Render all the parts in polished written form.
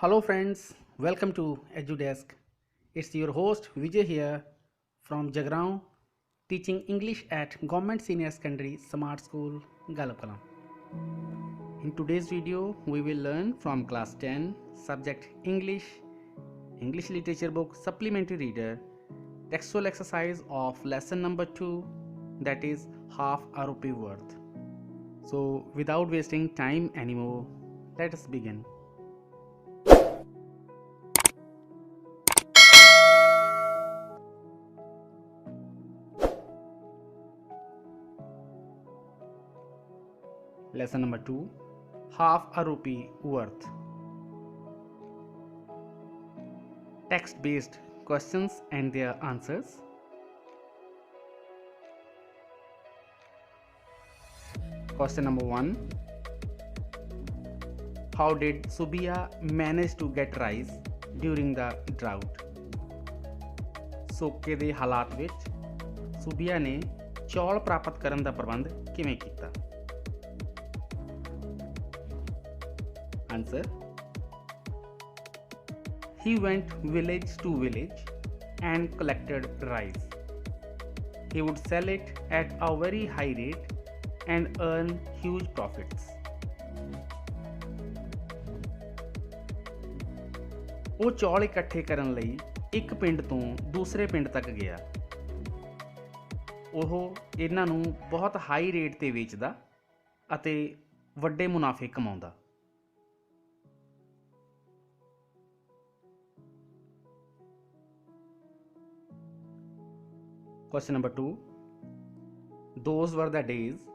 Hello friends, welcome to EduDesk. It's your host Vijay here from Jagrao, teaching English at Government Senior Secondary Smart School, Galapala. In today's video, we will learn from class 10, subject English, English literature book supplementary reader, textual exercise of lesson number 2, that is half a rupee worth. So without wasting time anymore, let us begin. Lesson number 2, half a rupee worth. Text based questions and their answers. Question number 1, how did Subia manage to get rice during the drought? ਸੋਕੇ ਦੇ ਹਾਲਾਤ ਵਿੱਚ ਸੁਬੀਆ ਨੇ ਚੌਲ ਪ੍ਰਾਪਤ ਕਰਨ ਦਾ ਪ੍ਰਬੰਧ ਕਿਵੇਂ ਕੀਤਾ? Answer: He went village to village and collected rice. He would sell it at a very high rate and earn huge profits. ਉਹ ਚੌਲ ਇਕੱਠੇ ਕਰਨ ਲਈ ਇੱਕ ਪਿੰਡ ਤੋਂ ਦੂਸਰੇ ਪਿੰਡ ਤੱਕ ਗਿਆ। ਉਹ ਇਹਨਾਂ ਨੂੰ ਬਹੁਤ ਹਾਈ ਰੇਟ ਤੇ ਵੇਚਦਾ ਅਤੇ ਵੱਡੇ ਮੁਨਾਫੇ ਕਮਾਉਂਦਾ। Question number 2, those were the days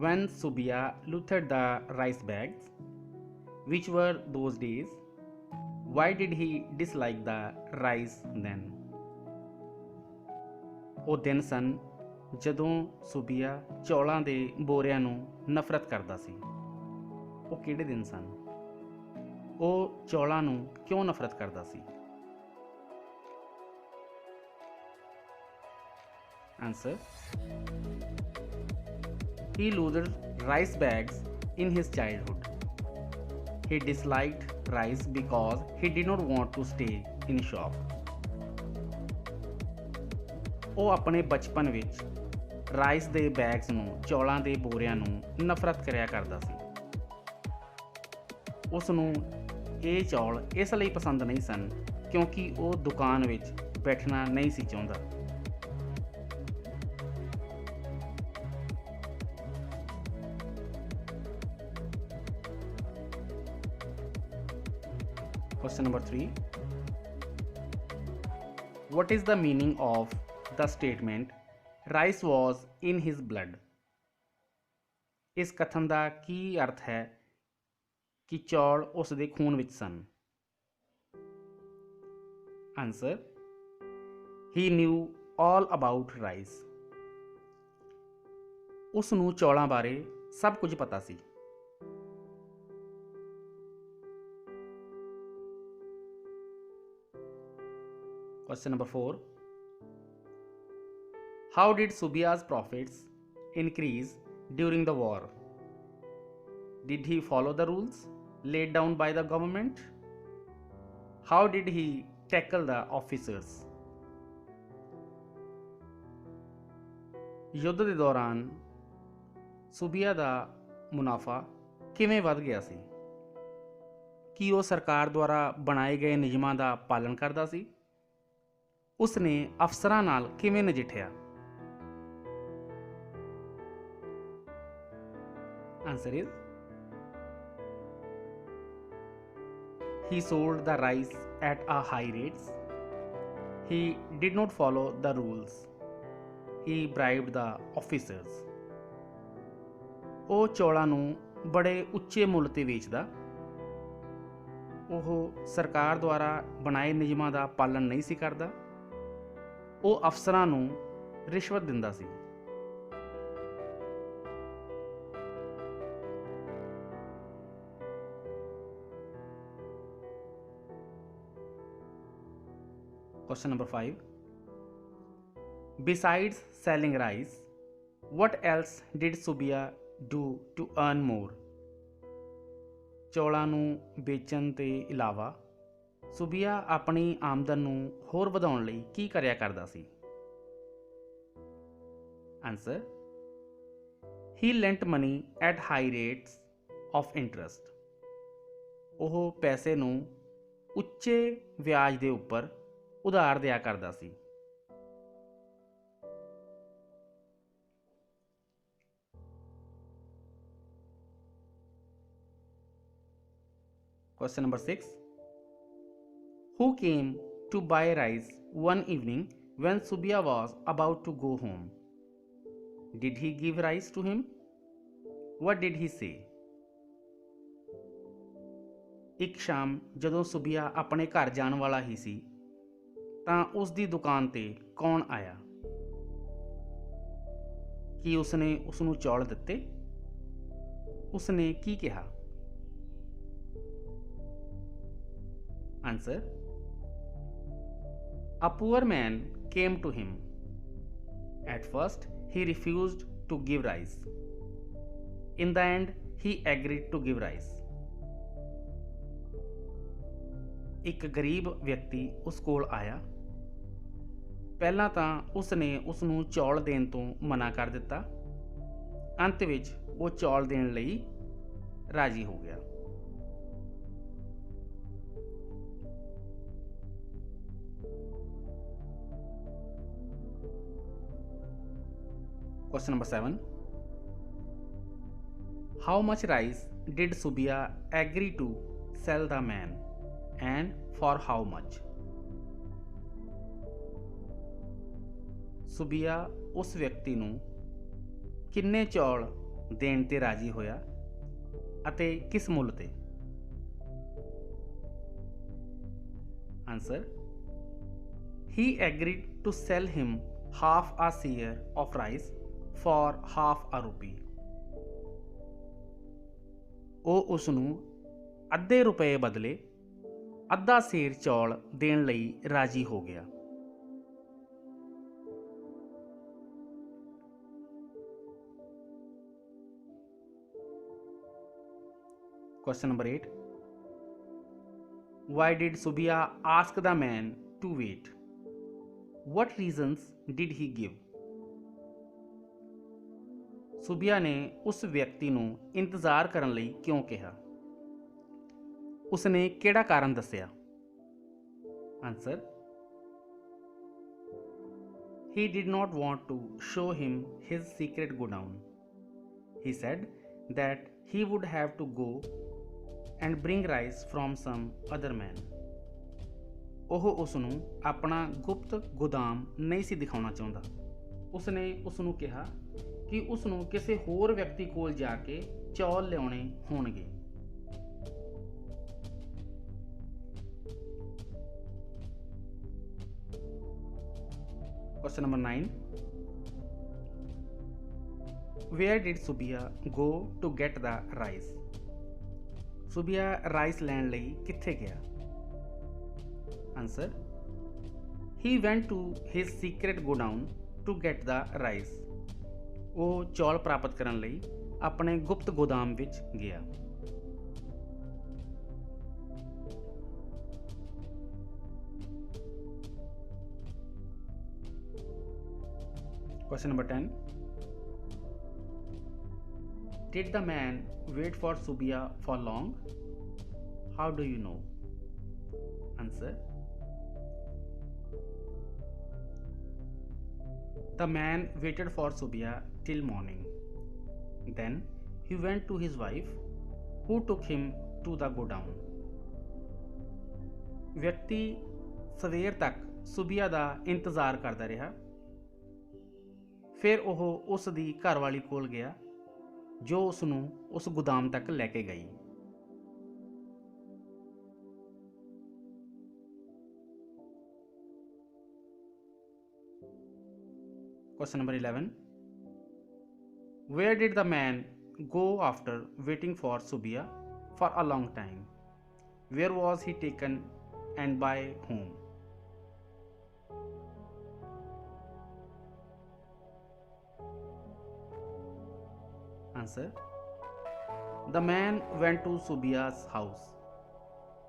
when Subia looted the rice bags. Which were those days? Why did he dislike the rice then? ਉਹ ਦਿਨ ਸਨ ਜਦੋਂ ਸੁਬੀਆ ਚੌਲਾਂ ਦੇ ਬੋਰਿਆਂ ਨੂੰ ਨਫ਼ਰਤ ਕਰਦਾ ਸੀ। ਉਹ ਕਿਹੜੇ ਦਿਨ ਸਨ? ਉਹ ਚੌਲਾਂ ਨੂੰ ਕਿਉਂ ਨਫ਼ਰਤ ਕਰਦਾ ਸੀ? Answer: He looted rice bags in his childhood. He disliked rice because he did not want to stay in shop. ਉਹ ਆਪਣੇ ਬਚਪਨ ਵਿੱਚ ਰਾਈਸ ਦੇ ਬੈਗਸ ਨੂੰ ਚੌਲਾਂ ਦੇ ਬੋਰਿਆਂ ਨੂੰ ਨਫ਼ਰਤ ਕਰਿਆ ਕਰਦਾ ਸੀ। ਉਸ ਨੂੰ ਇਹ ਚੌਲ ਇਸ ਲਈ ਪਸੰਦ ਨਹੀਂ ਸਨ ਕਿਉਂਕਿ ਉਹ ਦੁਕਾਨ ਵਿੱਚ ਬੈਠਣਾ ਨਹੀਂ ਸੀ ਚਾਹੁੰਦਾ। Question number 3, what is the meaning of the statement rice was in his blood? ਇਸ ਕਥਨ ਦਾ ਕੀ ਅਰਥ ਹੈ ਕਿ ਚੌਲ ਉਸ ਦੇ ਖੂਨ ਵਿੱਚ ਸਨ? Answer: He knew all about rice. ਉਸ ਨੂੰ ਚੌਲਾਂ ਬਾਰੇ ਸਭ ਕੁਝ ਪਤਾ ਸੀ। Question number 4, how did Subia's profits increase during the war? Did he follow the rules laid down by the government? How did he tackle the officers? ਯੁੱਧ ਦੇ ਦੌਰਾਨ ਸੁਬੀਆ ਦਾ ਮੁਨਾਫਾ ਕਿਵੇਂ ਵੱਧ ਗਿਆ ਸੀ? ਕੀ ਉਹ ਸਰਕਾਰ ਦੁਆਰਾ ਬਣਾਏ ਗਏ ਨਿਯਮਾਂ ਦਾ ਪਾਲਣ ਕਰਦਾ ਸੀ? ਉਸ ਨੇ ਅਫਸਰਾਂ ਨਾਲ ਕਿਵੇਂ ਨਜਿੱਠਿਆ? Answer is: He sold the rice at a high rates. He did not follow the rules. He bribed the officers. ਉਹ ਚੌਲਾਂ ਨੂੰ ਬੜੇ ਉੱਚੇ ਮੁੱਲ ਤੇ ਵੇਚਦਾ। ਉਹ ਸਰਕਾਰ ਦੁਆਰਾ ਬਣਾਏ ਨਿਯਮਾਂ ਦਾ ਪਾਲਣ ਨਹੀਂ ਸੀ ਕਰਦਾ। ਉਹ ਅਫਸਰਾਂ ਨੂੰ ਰਿਸ਼ਵਤ ਦਿੰਦਾ ਸੀ। Question number 5, besides selling rice, what else did Subia do to earn more? ਚੌਲਾਂ ਨੂੰ ਵੇਚਣ ਤੋਂ ਇਲਾਵਾ ਸੁਬੀਆ ਆਪਣੀ ਆਮਦਨ ਨੂੰ ਹੋਰ ਵਧਾਉਣ ਲਈ ਕੀ ਕਰਿਆ ਕਰਦਾ ਸੀ? Answer, he lent money at high rates of interest. ਉਹ ਪੈਸੇ ਨੂੰ ਉੱਚੇ ਵਿਆਜ ਦੇ ਉੱਪਰ ਉਧਾਰ ਦਿਆ ਕਰਦਾ ਸੀ। Question number 6. Who came to buy rice one evening when Subia was about to go home? Did he give rice to him? What did he say? ਇੱਕ ਸ਼ਾਮ ਜਦੋਂ ਸੁਬੀਆ ਆਪਣੇ ਘਰ ਜਾਣ ਵਾਲਾ ਹੀ ਸੀ ਤਾਂ ਉਸ ਦੀ ਦੁਕਾਨ ਤੇ ਕੌਣ ਆਇਆ? ਕੀ ਉਸਨੇ ਉਸ ਨੂੰ ਚੌਲ ਦਿੱਤੇ? ਉਸਨੇ ਕੀ ਕਿਹਾ? Answer, a poor man came to him. At first, he refused to give rice. In the end, he agreed to give rice. ਇੱਕ ਗਰੀਬ ਵਿਅਕਤੀ ਉਸ ਕੋਲ ਆਇਆ। ਪਹਿਲਾਂ ਤਾਂ ਉਸ ਨੇ ਉਸ ਨੂੰ ਚੌਲ ਦੇਣ ਤੋਂ ਮਨਾ ਕਰ ਦਿੱਤਾ। ਅੰਤ ਵਿੱਚ ਉਹ ਚੌਲ ਦੇਣ ਲਈ ਰਾਜੀ ਹੋ ਗਿਆ। Question number 7. How much rice did Subia agree to sell the man and for how much? ਸੁਬੀਆ ਉਸ ਵਿਅਕਤੀ ਨੂੰ ਕਿੰਨੇ ਚੌਲ ਦੇਣ ਤੇ ਰਾਜੀ ਹੋਇਆ ਅਤੇ ਕਿਸ ਮੁੱਲ ਤੇ? Answer, he agreed to sell him half a seer of rice for half a rupee. ਉਹ ਉਸ ਨੂੰ ਅੱਧੇ ਰੁਪਏ ਬਦਲੇ ਅੱਧਾ ਸੇਰ ਚੌਲ ਦੇਣ ਲਈ ਰਾਜੀ ਹੋ ਗਿਆ। Question number 8. Why did Subia ask the man to wait? What reasons did he give? ਸੁਬੀਆ ਨੇ ਉਸ ਵਿਅਕਤੀ ਨੂੰ ਇੰਤਜ਼ਾਰ ਕਰਨ ਲਈ ਕਿਉਂ ਕਿਹਾ? ਉਸਨੇ ਕਿਹੜਾ ਕਾਰਨ ਦੱਸਿਆ? Answer, he did not want to show him his secret godown. He said that he would have to go and bring rice from some other man. ਉਹ ਉਸ ਨੂੰ ਆਪਣਾ ਗੁਪਤ ਗੋਦਾਮ ਨਹੀਂ ਸੀ ਦਿਖਾਉਣਾ ਚਾਹੁੰਦਾ। ਉਸਨੇ ਉਸ ਨੂੰ ਕਿਹਾ ਕਿ ਉਸ ਨੂੰ ਕਿਸੇ ਹੋਰ ਵਿਅਕਤੀ ਕੋਲ ਜਾ ਕੇ ਚੌਲ ਲਿਆਉਣੇ ਹੋਣਗੇ। Question number 9. Where did Subia go to get the rice? ਸੁਬੀਆ ਰਾਈਸ ਲੈਣ ਲਈ ਕਿੱਥੇ ਗਿਆ? Answer, he went to his secret godown to get the rice. ਉਹ ਚੌਲ ਪ੍ਰਾਪਤ ਕਰਨ ਲਈ ਆਪਣੇ ਗੁਪਤ ਗੋਦਾਮ ਵਿੱਚ ਗਿਆ। Question number 10. Did the man wait for Subia for long? How do you know? Answer, the man waited for Subia till morning. Then he went to his wife, who took him to the godown. ਵਿਅਕਤੀ ਸਵੇਰ ਤੱਕ ਸੁਬੀਆ ਦਾ ਇੰਤਜ਼ਾਰ ਕਰਦਾ ਰਿਹਾ। ਫਿਰ ਉਹ ਉਸ ਦੀ ਘਰਵਾਲੀ ਕੋਲ ਗਿਆ ਜੋ ਉਸ ਨੂੰ ਉਸ ਗੋਦਾਮ ਤੱਕ ਲੈ ਕੇ ਗਈ। Question number 11. Where did the man go after waiting for Subia for a long time? Where was he taken and by whom? Answer, The man went to Subia's house.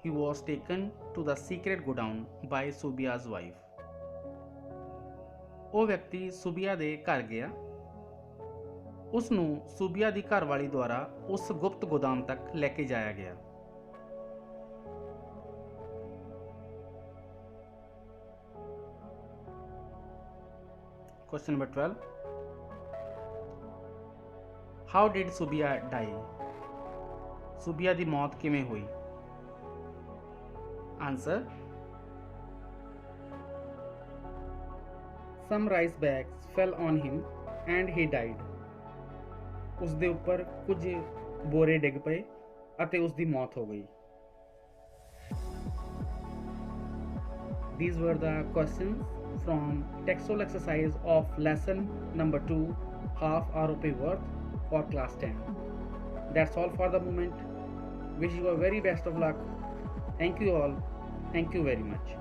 He was taken to the secret godown by Subia's wife. ਉਹ ਵਿਅਕਤੀ ਸੁਬੀਆ ਦੇ ਘਰ ਗਿਆ। ਉਸ ਨੂੰ ਸੁਬੀਆ ਦੀ ਘਰਵਾਲੀ ਦੁਆਰਾ ਉਸ ਗੁਪਤ ਗੋਦਾਮ ਤੱਕ ਲੈ ਕੇ ਜਾਇਆ ਗਿਆ। Question number 12. How did Subia die? ਸੁਬੀਆ ਦੀ ਮੌਤ ਕਿਵੇਂ ਹੋਈ? Answer. Some rice bags fell on him and he died. ਉਸ ਦੇ ਉੱਪਰ ਕੁਝ ਬੋਰੇ ਡਿੱਗ ਪਏ ਅਤੇ ਉਸ ਦੀ ਮੌਤ ਹੋ ਗਈ। These were the questions from textual exercise of lesson number 2, half ROP worth for class 10. That's all for the moment. Wish you a very best of luck. Thank you all. Thank you very much.